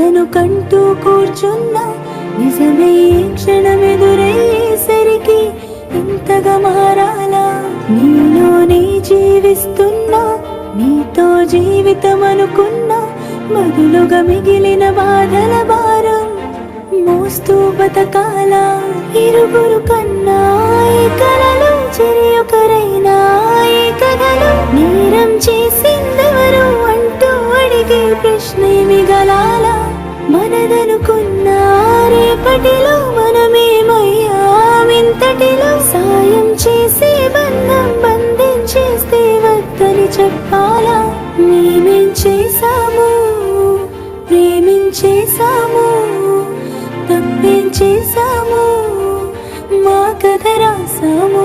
కలను కంటూ కూర్చున్నా నిజమే క్షణమెదురయ్యేసరికి ఇంతగా మారాలా? నీలోనే జీవిస్తున్నా, నీతో జీవితం అనుకున్నా, బదులుగా మిగిలిన బాధల భారం మోస్తూ బతకాలా? ఇరుగురు కన్నా ఈ కలలో చెరి ఒకరైనా ఈ కథలో నేరం చేసిందెవరు అంటూ అడిగే ప్రశ్న మిగలాలా? మనదనుకున్న రేపటిలో మనమేమయ్యామింతటిలో సాయం చేసే బంధం బంధించేస్తే వద్దని చెప్పాలా? మేమేం చేశాము, ప్రేమించేశాము, తప్పేం చేశాము, మా కథ రాసాము.